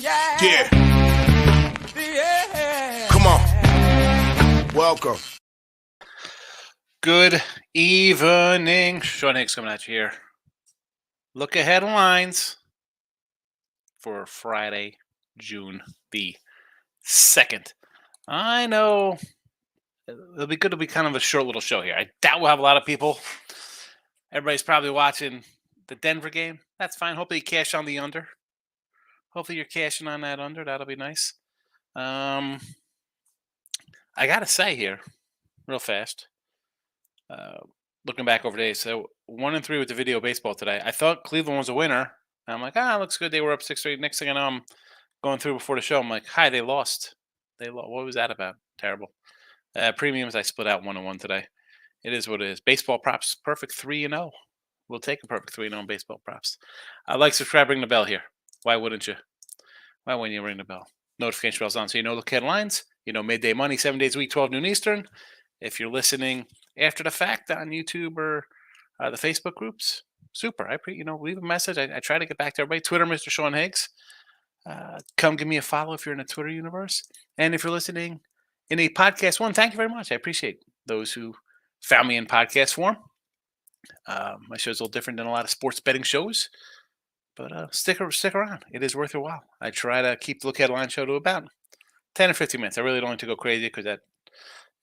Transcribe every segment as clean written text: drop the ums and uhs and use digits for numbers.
Yeah. Come on. Welcome. Good evening. Sean Higgs coming at you here. Look ahead lines for Friday, June the 2nd. I know it'll be good to be kind of a short little show here. I doubt we'll have a lot of people. Everybody's probably watching the Denver game. That's fine. Hopefully you cash on the under. Hopefully you're cashing on that under. That'll be nice. I gotta say here, real fast. Looking back over days, so 1-3 with the video baseball today. I thought Cleveland was a winner. I'm like, looks good. They were up 6-3. Next thing I know, I'm going through before the show. I'm like, they lost. They lost. What was that about? Terrible. Premiums, I split out 1-1 today. It is what it is. Baseball props, perfect 3-0. We'll take a perfect 3-0 in baseball props. Like, subscribe, ring the bell here. Why wouldn't you? Why wouldn't you ring the bell? Notification bell's on, so you know the headlines. You know midday money, 7 days a week, 12 noon Eastern. If you're listening after the fact on YouTube or the Facebook groups, super. Leave a message. I try to get back to everybody. Twitter, Mr. Sean Higgs. Come give me a follow if you're in the Twitter universe. And if you're listening in a podcast form, thank you very much. I appreciate those who found me in podcast form. My show's a little different than a lot of sports betting shows, but stick around. It is worth your while. I try to keep the Look Headline show to about 10 or 15 minutes. I really don't like to go crazy because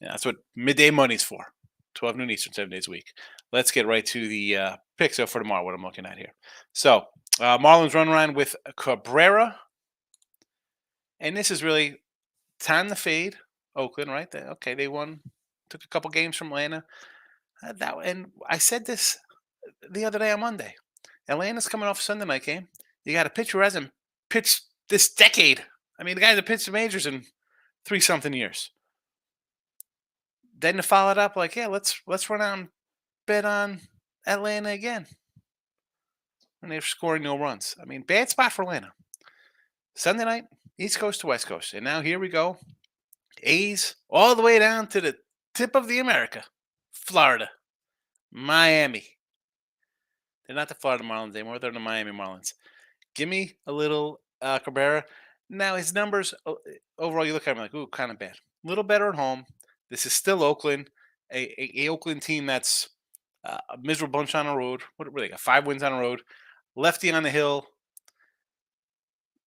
that's what midday money's for. 12 noon Eastern, 7 days a week. Let's get right to the picks for tomorrow, what I'm looking at here. So, Marlins run around with Cabrera. And this is really time to fade Oakland, right? They won, took a couple games from Atlanta. And I said this the other day on Monday. Atlanta's coming off a Sunday night game. You got a pitcher who hasn't pitched this decade. I mean, the guy that pitched the majors in 3-something years. Then to follow it up, let's run out and bet on Atlanta again. And they're scoring no runs. I mean, bad spot for Atlanta. Sunday night, East Coast to West Coast. And now here we go. A's all the way down to the tip of the America. Florida. Miami. They're not the Florida Marlins anymore. They're the Miami Marlins. Give me a little Cabrera. Now, his numbers, overall, you look at him like, ooh, kind of bad. A little better at home. This is still Oakland, a Oakland team that's a miserable bunch on the road. What they got? 5 wins on the road. Lefty on the hill.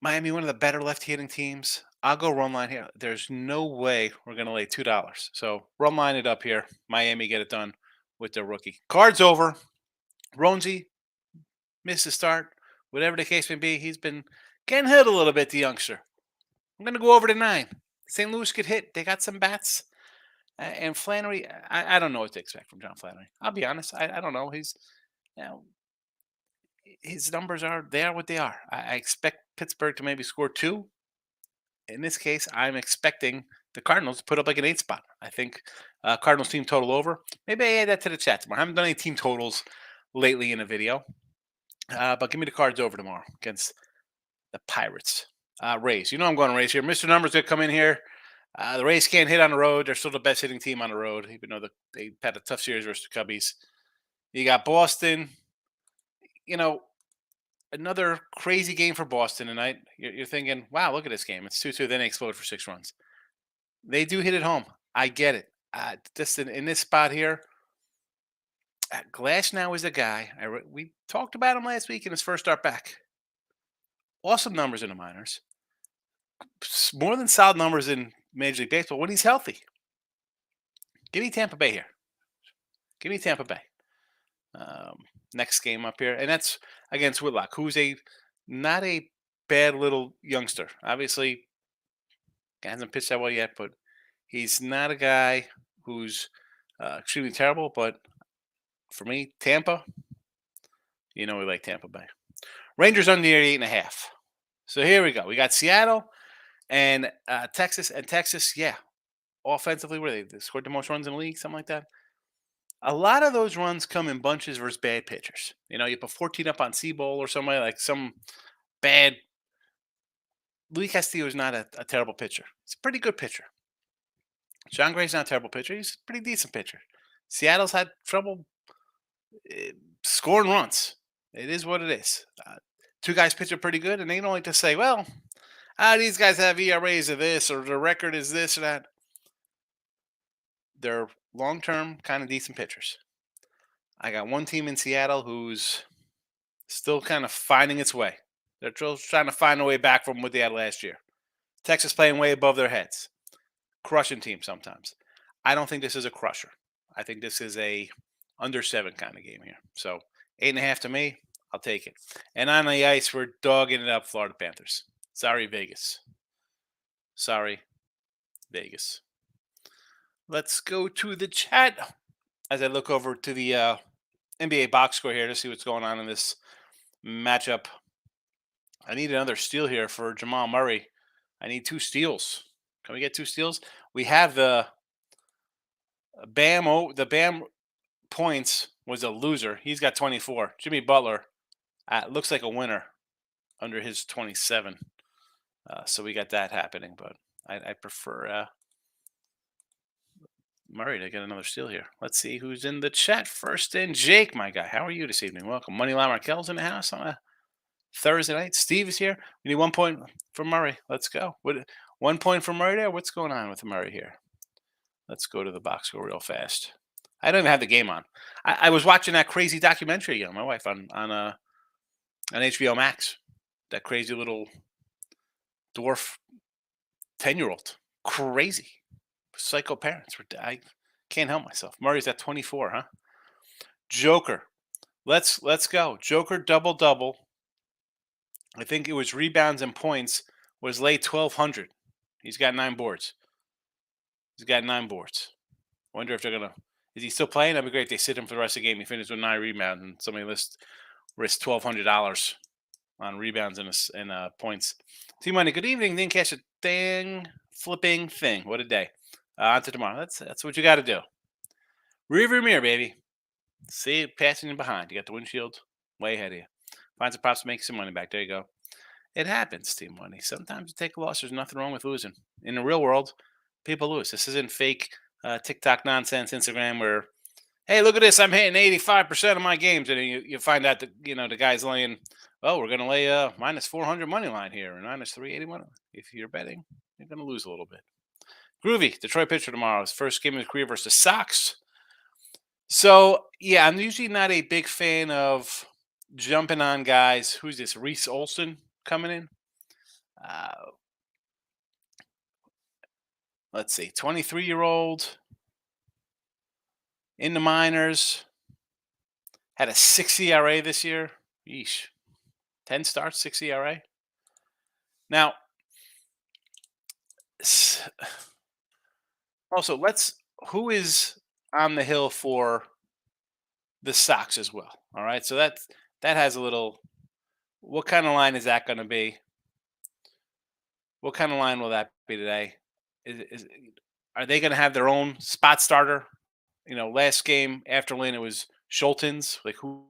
Miami, one of the better lefty hitting teams. I'll go run line here. There's no way we're going to lay $2. So run line it up here. Miami get it done with their rookie. Cards over. Ronzi missed the start. Whatever the case may be, he's been getting hit a little bit, the youngster. I'm going to go over to 9. St. Louis could hit. They got some bats. And Flannery, I don't know what to expect from John Flannery. I'll be honest. I don't know. His numbers are what they are. I expect Pittsburgh to maybe score 2. In this case, I'm expecting the Cardinals to put up like an 8 spot. I think Cardinals team total over. Maybe I add that to the chat tomorrow. I haven't done any team totals lately in a video. But give me the Cards over tomorrow against the Pirates. Rays. I'm going to Rays here. Mr. Numbers going to come in here. The Rays can't hit on the road. They're still the best hitting team on the road, even though they had a tough series versus the Cubbies. You got Boston. Another crazy game for Boston tonight. You're thinking, wow, look at this game. It's 2-2. Then they explode for 6 runs. They do hit it home. I get it. Just in this spot here, Glass now is a guy. We talked about him last week in his first start back. Awesome numbers in the minors. More than solid numbers in Major League Baseball when he's healthy. Give me Tampa Bay here. Give me Tampa Bay. Next game up here, and that's against Whitlock, who's not a bad little youngster. Obviously, hasn't pitched that well yet, but he's not a guy who's extremely terrible. But for me, Tampa, we like Tampa Bay. Rangers under 8.5. So here we go. We got Seattle and Texas. And Texas, offensively, where they scored the most runs in the league, something like that. A lot of those runs come in bunches versus bad pitchers. You put 14 up on Seabowl or somebody like some bad. Luis Castillo is not a terrible pitcher. He's a pretty good pitcher. John Gray's not a terrible pitcher. He's a pretty decent pitcher. Seattle's had trouble scoring runs. It is what it is. 2 guys pitching pretty good, and they don't like to say, well, These guys have ERAs of this, or the record is this or that. They're long term, kind of decent pitchers. I got one team in Seattle who's still kind of finding its way. They're still trying to find a way back from what they had last year. Texas playing way above their heads, crushing teams sometimes. I don't think this is a crusher. I think this is a under 7 kind of game here. So 8.5 to me, I'll take it. And on the ice, we're dogging it up, Florida Panthers. Sorry, Vegas. Sorry, Vegas. Let's go to the chat as I look over to the NBA box score here to see what's going on in this matchup. I need another steal here for Jamal Murray. I need 2 steals. Can we get 2 steals? We have the Bam. The Bam points was a loser. He's got 24. Jimmy Butler looks like a winner under his 27. So we got that happening, but I prefer Murray to get another steal here. Let's see who's in the chat first. In Jake, my guy, how are you this evening? Welcome. Moneyline Markel's in the house on a Thursday night. Steve is here. We need 1 point for Murray. Let's go. 1 point for Murray there? What's going on with Murray here? Let's go to the box score real fast. I don't even have the game on. I was watching that crazy documentary, my wife on HBO Max. That crazy little dwarf 10-year-old, crazy, psycho parents. I can't help myself. Murray's at 24, huh? Joker, let's go. Joker double double. I think it was rebounds and points was late 1,200. He's got 9 boards. He's got 9 boards. Wonder if they're gonna. Is he still playing? That'd be great if they sit him for the rest of the game. He finished with 9 rebounds, and somebody risked $1,200 on rebounds and points. Team Money, good evening. Didn't catch a thing. Flipping thing. What a day. On to tomorrow. That's what you got to do. Rearview mirror, baby. See it passing you behind. You got the windshield way ahead of you. Find some props to make some money back. There you go. It happens, Team Money. Sometimes you take a loss. There's nothing wrong with losing. In the real world, people lose. This isn't fake TikTok nonsense, Instagram where, hey, look at this. I'm hitting 85% of my games. And you find out that, the guy's laying, oh, we're going to lay minus 400 money line here and minus 381. If you're betting, you're going to lose a little bit. Groovy, Detroit pitcher tomorrow. His first game of his career versus the Sox. So, yeah, I'm usually not a big fan of jumping on guys. Who's this? Reese Olson coming in. Let's see, 23-year-old in the minors. Had a 6 ERA this year. Yeesh. 10 starts, 6 ERA. Now, also, who is on the hill for the Sox as well? All right, so that has a little. What kind of line is that going to be? What kind of line will that be today? Are they going to have their own spot starter? Last game after Lynn, it was Schultens. Like who?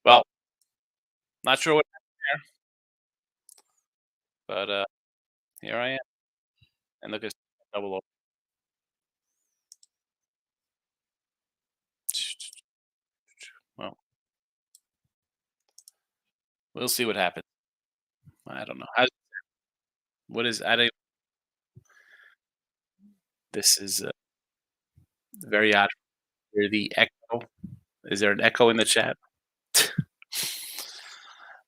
Well, not sure what, but here I am. And look at double. Well, we'll see what happens. I don't know. What is? I don't. This is very odd. Hear the echo. Is there an echo in the chat?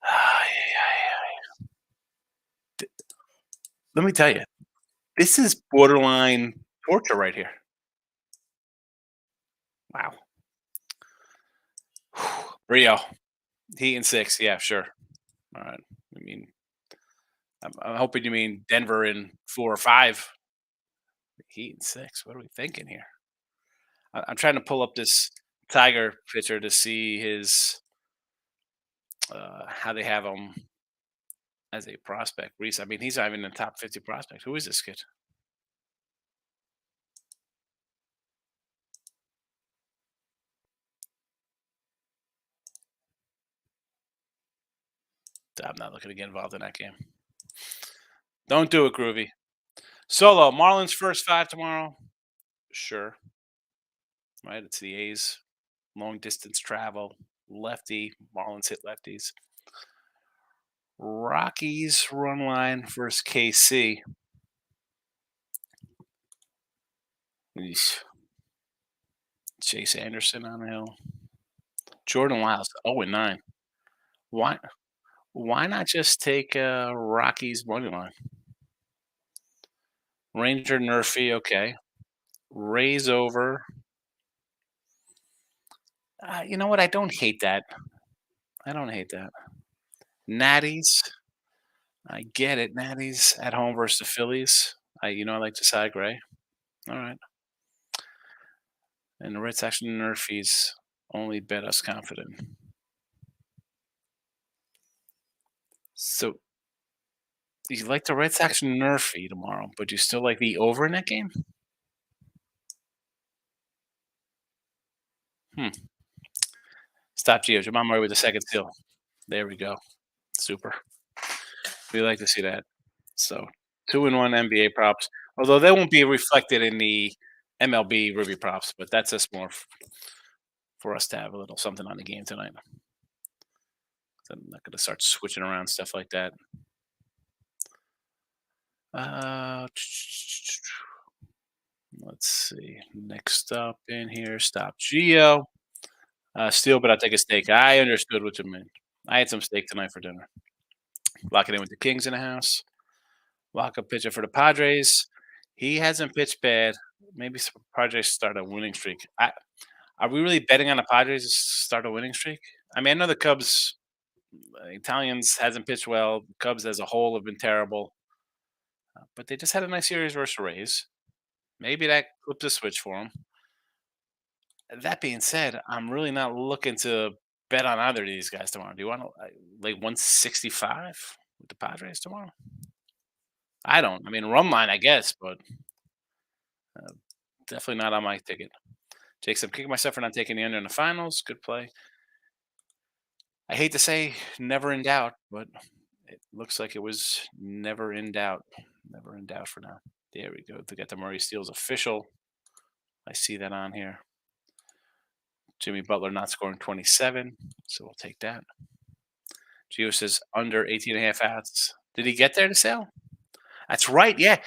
Ay, ay, ay. Let me tell you, this is borderline torture right here. Wow. Rio, Heat and 6. Yeah, sure. All right. I mean, I'm hoping you mean Denver in 4 or 5. Heat and 6. What are we thinking here? I'm trying to pull up this Tiger pitcher to see his how they have him as a prospect. Reese, I mean, he's not even in the top 50 prospects. Who is this kid? I'm not looking to get involved in that game. Don't do it, Groovy. Solo, Marlins first 5 tomorrow. Sure. Right? It's the A's. Long distance travel. Lefty. Marlins hit lefties. Rockies run line versus KC. Eesh. Chase Anderson on the hill. Jordan Lyles, 0-9. Why why not just take Rockies money line? Ranger Murphy, okay. Rays over. You know what? I don't hate that. I don't hate that. Natties, I get it. Natties at home versus the Phillies. I like to side gray. All right. And the Red Sox and Murphys only bet us confident. So you like the Red Sox and Murphy tomorrow, but you still like the over in that game? Hmm. Stop Gio. Jamal Murray with the second steal. There we go. Super. We like to see that. So 2-1 NBA props, although they won't be reflected in the MLB review props, but that's just more for us to have a little something on the game tonight. So I'm not going to start switching around stuff like that. Uh, let's see. Next up in here, stop Geo. Steel, but I'll take a steak. I understood what you meant. I had some steak tonight for dinner. Lock it in with the Kings in the house. Lock up pitcher for the Padres. He hasn't pitched bad. Maybe some Padres start a winning streak. Are we really betting on the Padres to start a winning streak? I mean, I know the Cubs, Italians hasn't pitched well. Cubs as a whole have been terrible, but they just had a nice series versus Rays. Maybe that flipped the switch for them. That being said, I'm really not looking to bet on either of these guys tomorrow. Do you want to like 165 with the Padres tomorrow? I don't. I mean, run line, I guess, but uh, definitely not on my ticket. Jakes, I'm kicking myself for not taking the under in the finals. Good play. I hate to say never in doubt, but it looks like it was never in doubt. Never in doubt for now. There we go. They got the Murray Steals official. I see that on here. Jimmy Butler not scoring 27, so we'll take that. Gio says under 18 and a half outs. Did he get there to sell? That's right. Yeah.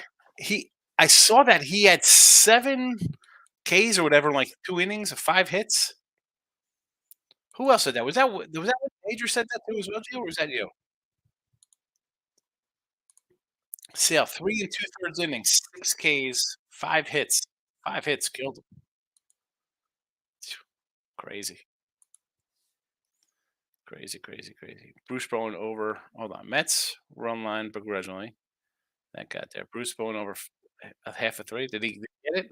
I saw that he had 7 Ks or whatever in like 2 innings of 5 hits. Who else said that? Was that what Major said that too as well, Gio, or was that you? Sale 3 and 2/3 innings, 6 Ks, 5 hits. 5 hits killed him. Crazy. Crazy, crazy, crazy. Bruce Bowen over. Hold on. Mets run line begrudgingly. That got there. Bruce Bowen over a half a 3. Did he get it?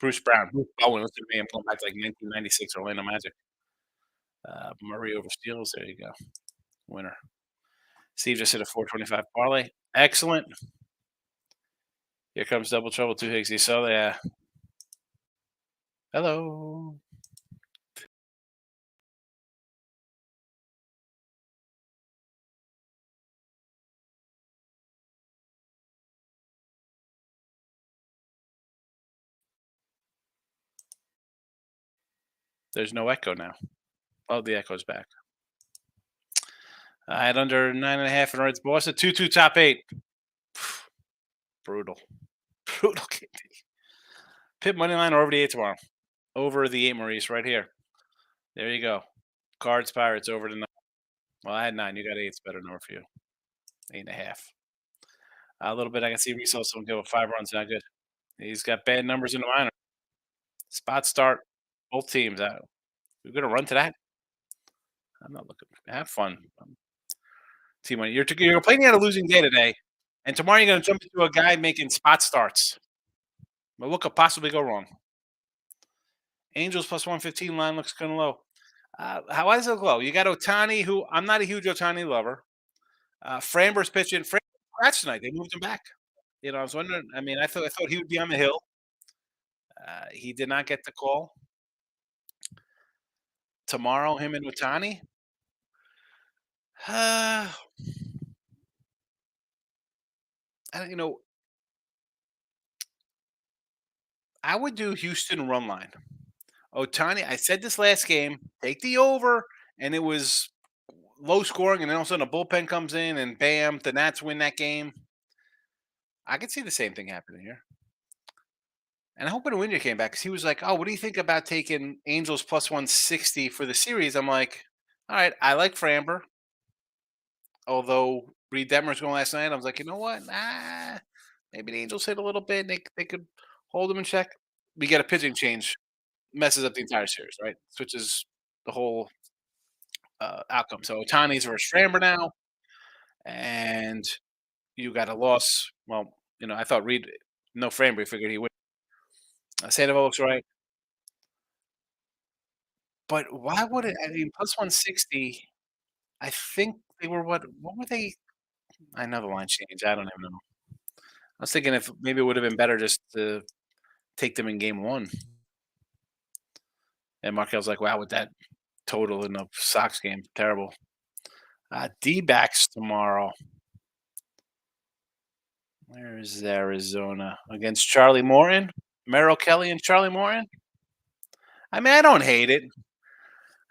Bruce Brown. Bruce Bowen. Listen to me. I'm going back to like 1996 Orlando Magic. Murray over Steals. There you go. Winner. Steve just hit a 425 parlay. Excellent. Here comes double trouble. 2 Higgs. You saw that. Hello. There's no echo now. Oh, the echo's back. I had under 9.5 in Reds. Boston 2-2 top 8. Brutal. Brutal. Pit money line or over the 8 tomorrow. Over the 8, Maurice, right here. There you go. Cards Pirates over the 9. Well, I had 9. You got 8. It's better number for you. 8.5. A little bit. I can see Reese also go with 5 runs. Not good. He's got bad numbers in the minor. Spot start. Both teams out. We're going to run to that. I'm not looking. Have fun. Team money. You're playing at a losing day today, and tomorrow you're going to jump into a guy making spot starts. But what could possibly go wrong? Angels plus 115 line looks kind of low. Why does it look low? You got Otani, who I'm not a huge Otani lover. Framber's pitching. Framber scratched tonight. They moved him back. I was wondering. I mean, I thought he would be on the hill. He did not get the call. Tomorrow, him and Otani. Uh, I, you know, I would do Houston run line. Otani, I said this last game, take the over, and it was low scoring, and then all of a sudden a bullpen comes in, and bam, the Nats win that game. I could see the same thing happening here. And I hope when Winger came back, because he was like, "Oh, what do you think about taking Angels plus 160 for the series?" I'm like, "All right, I like Framber." Although Reed Detmers going last night, I was like, you know what? Maybe the Angels hit a little bit. They could hold them in check. We get a pitching change, messes up the entire series, right? Switches the whole outcome. So Otani's versus Framber now, and you got a loss. Well, I thought Reed, no Framber, figured he would. Sandoval looks right, but why would it? I mean, plus 160. I think they were what? What were they? I know the line change. I don't even know. I was thinking if maybe it would have been better just to take them in game one. And Markel's like, wow, with that total in the Sox game, terrible. D-backs tomorrow. Where is Arizona? Against Charlie Morton? Merrill Kelly and Charlie Morton? I mean, I don't hate it.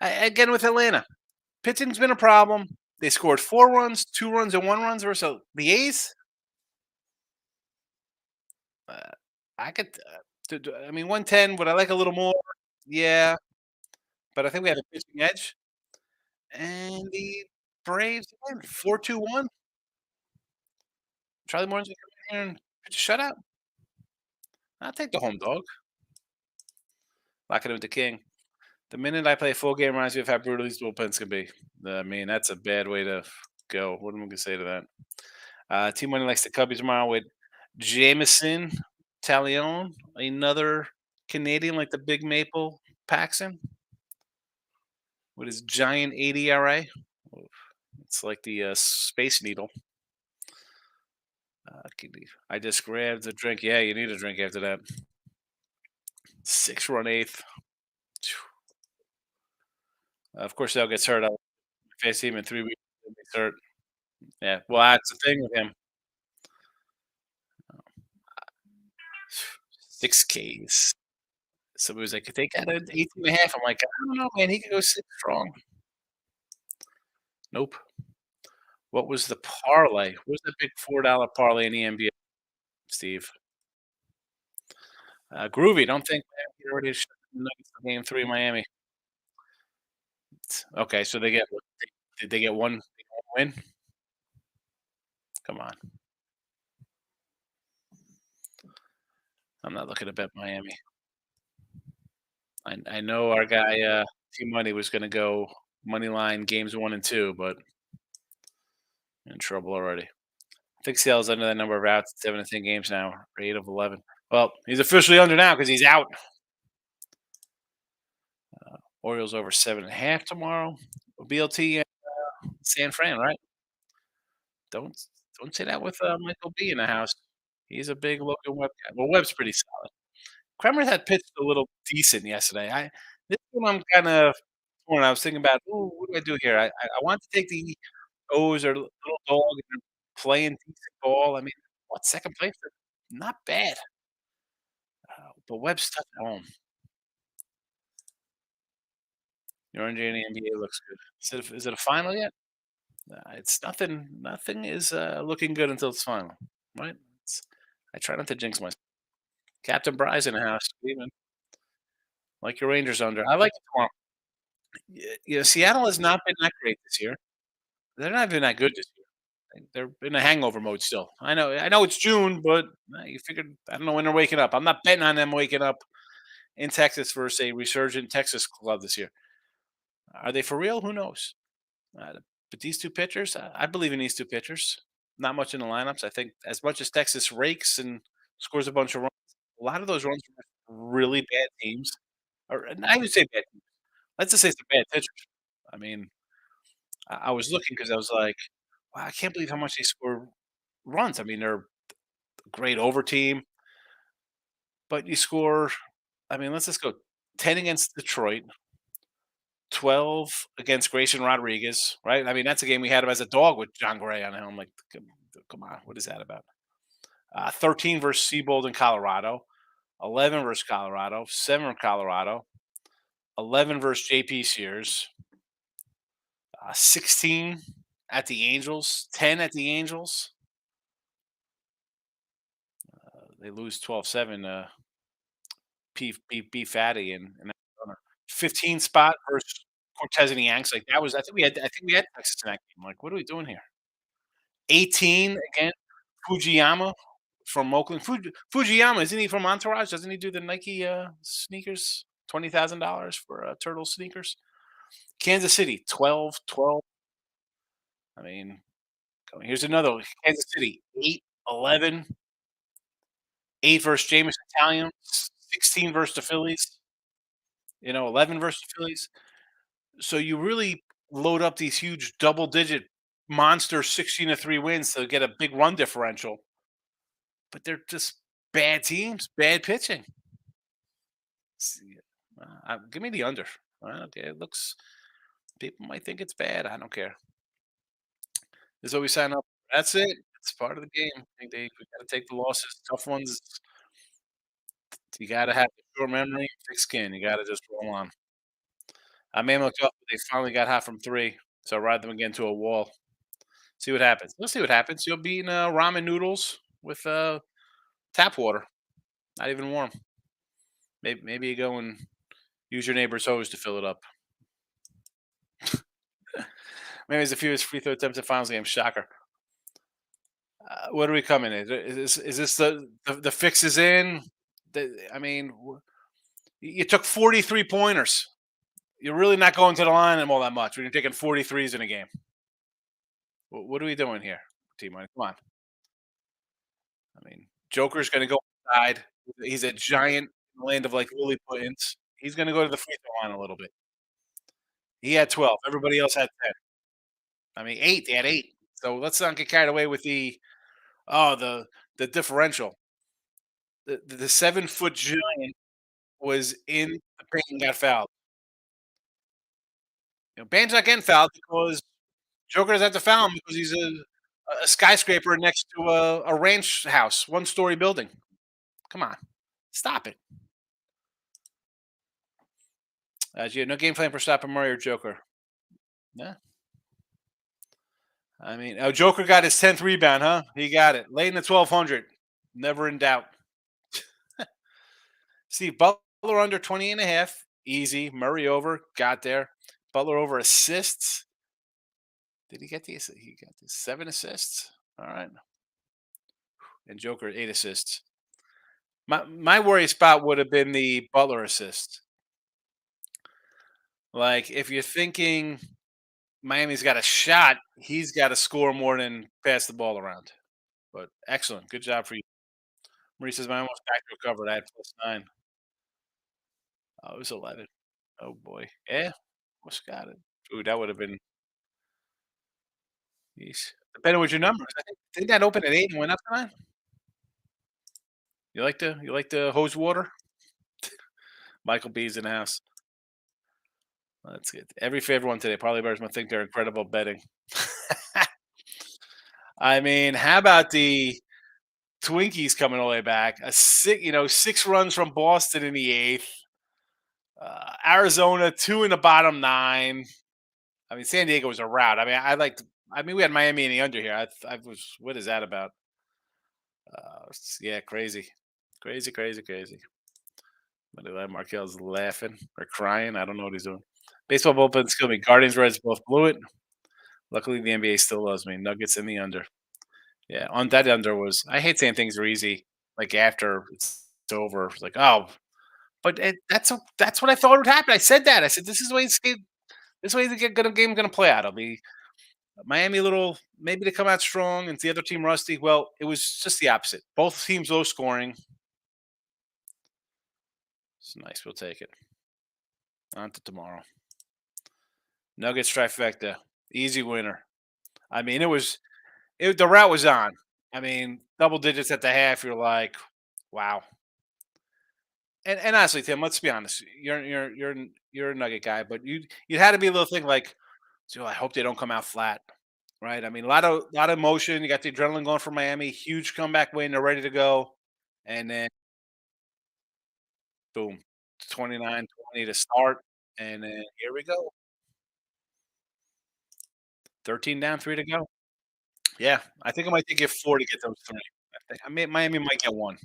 Again, with Atlanta, pitching's been a problem. They scored 4 runs, 2 runs, and 1 runs versus the A's. Uh, I could, I mean, 110, would I like a little more? Yeah, but I think we have a pitching edge. And the Braves, again, 4-2-1. Charlie Morton's gonna come in here and pitch a shutout. I'll take the home dog. Lock it with the king. The minute I play a full game reminds me of how brutal these bullpens can be. I mean, that's a bad way to go. What am I going to say to that? Team Money likes the Cubbies tomorrow with Jameson Talion, another Canadian like the Big Maple Paxson with his giant 80 ERA. It's like the Space Needle. I just grabbed a drink. Yeah, you need a drink after that. 6-run eighth. Of course, Dale gets hurt. I'll face him in 3 weeks. He'll be hurt. Yeah, well, that's the thing with him. 6 Ks. Somebody was like, "If they got an 18.5," I'm like, "I don't know, man. He could go 6 strong." Nope. What was the parlay? What was the big $4 parlay in the NBA, Steve? Groovy. Don't think man, he already shut the Nuggets for game 3 in Miami. Okay, so they get what? Did they get one win? Come on. I'm not looking to bet Miami. I know our guy T Money was going to go money line games 1 and 2, but in trouble already. I think Seattle's under that number of outs, 7 to 10 games now, or 8 of 11. Well, he's officially under now because he's out. Orioles over 7.5 tomorrow. BLT and San Fran, right? Don't don't say that with Michael B in the house. He's a big looking Webb guy. Well, Webb's pretty solid. Kremer had pitched a little decent yesterday. This one I'm kind of torn. I was thinking about, ooh, what do I do here? I want to take the O's or little dog and playing decent ball. I mean, what second place? Not bad. But Webb's tough at home. Your NJ in the NBA looks good. Is it a final yet? It's nothing. Nothing is looking good until it's final, right? I try not to jinx myself. Captain Bry's in the house. Even like your Rangers under. I like it tomorrow. Seattle has not been that great this year. They're not even that good this year. They're in a hangover mode still. I know it's June, but you figured I don't know when they're waking up. I'm not betting on them waking up in Texas versus a resurgent Texas club this year. Are they for real? Who knows? Uh, but these two pitchers, I believe in these two pitchers. Not much in the lineups. I think as much as Texas rakes and scores a bunch of runs, a lot of those runs are really bad teams. Or and I would say bad teams. Let's just say some bad pitchers. I mean, I was looking because I was like, wow, I can't believe how much they score runs. I mean, they're a great over team, but you score. I mean, let's just go 10 against Detroit, 12 against Grayson Rodriguez, right? I mean, that's a game we had him as a dog with John Gray on him. I'm like, come on, what is that about? 13 versus Siebold in Colorado, 11 versus Colorado, 7 in Colorado, 11 versus JP Sears, 16 at the Angels, 10 at the Angels. They lose 12-7 P Fatty and Arizona. 15 spot versus Cortez and the Yanks. Like that was I think we had Texas in that game. Like, what are we doing here? 18 again, Fujiyama from Oakland. Fujiyama, isn't he from Entourage? Doesn't he do the Nike sneakers? $20,000 for turtle sneakers. Kansas City, 12-12. I mean, here's another one. Kansas City, 8-11. 8 versus Jameis Italian, 16 versus the Phillies, 11 versus the Phillies. So you really load up these huge double digit monster 16-3 wins to get a big run differential, but they're just bad teams, bad pitching. See, give me the under. Okay, it looks. People might think it's bad. I don't care. This is what we sign up. That's it. It's part of the game. I think we got to take the losses, tough ones. You got to have the short memory, thick skin. You got to just roll on. I may look up. They finally got hot from three, so I ride them again to a wall. See what happens. We'll see what happens. You'll be eating ramen noodles with tap water, not even warm. Maybe you go and use your neighbor's hose to fill it up. Maybe there's a few free throw attempts at finals game. Shocker. What are we coming in? Is this the fix is in? I mean, you took 43 pointers. You're really not going to the line all that much when you're taking 43s in a game. What are we doing here, T Money? Come on. I mean, Joker's going to go inside. He's a giant in the land of like Lily Puttins. He's going to go to the free throw line a little bit. He had 12. Everybody else had 10. I mean, 8. They had 8. So let's not get carried away with the differential. The 7-foot giant was in the paint and got fouled. Bane's not getting fouled because Joker doesn't have to foul him because he's a skyscraper next to a ranch house, 1-story building. Come on, stop it. As you no game plan for stopping Murray or Joker. Yeah. I mean, oh, Joker got his 10th rebound, huh? He got it late in the 1200. Never in doubt. Steve Butler under 20 and a half. Easy. Murray over. Got there. Butler over assists. Did he get the assist? He got the 7 assists. All right. And Joker 8 assists. My worry spot would have been the Butler assist. Like if you're thinking Miami's got a shot, he's got to score more than pass the ball around. But excellent. Good job for you. Marie says, "My almost back to recovered. I had +9. Oh, it was 11. Oh, boy. Yeah. Almost got it. Ooh, that would have been, yeesh. Depending on what your numbers. I think that opened at 8 and went up to 9. You like the hose water? Michael B's in the house. That's good. Every favorite one today. Probably bears might think they're incredible betting. I mean, how about the Twinkies coming all the way back? 6 runs from Boston in the 8th. Arizona 2 in the bottom 9. I mean, San Diego was a rout. I mean, we had Miami in the under here. I was. What is that about? Yeah, crazy, crazy, crazy, crazy. But Markel's laughing or crying. I don't know what he's doing. Baseball bullpen's killing me. Guardians, Reds both blew it. Luckily, the NBA still loves me. Nuggets in the under. Yeah, on that under was. I hate saying things are easy. Like after it's over, it's like, oh, but that's what I thought would happen. I said that. I said this is the way it's. This way the game gonna play out. It'll be Miami a little maybe they come out strong and the other team rusty. Well, it was just the opposite. Both teams low scoring. It's nice. We'll take it. On to tomorrow. Nuggets trifecta. Easy winner. I mean, the route was on. I mean, double digits at the half. You're like, wow. And honestly, Tim, let's be honest. You're a Nugget guy, but you had to be a little thing like, so I hope they don't come out flat, right? I mean, a lot of emotion. You got the adrenaline going for Miami. Huge comeback win. They're ready to go, and then boom, 29-20 to start, and then here we go. 13 down, 3 to go. Yeah, I think it might take you 4 to get those 3. I mean, Miami might get 1,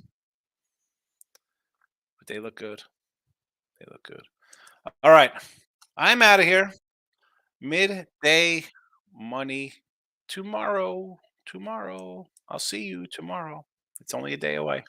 but they look good. They look good. All right, I'm out of here. Midday money tomorrow. Tomorrow. I'll see you tomorrow. It's only a day away.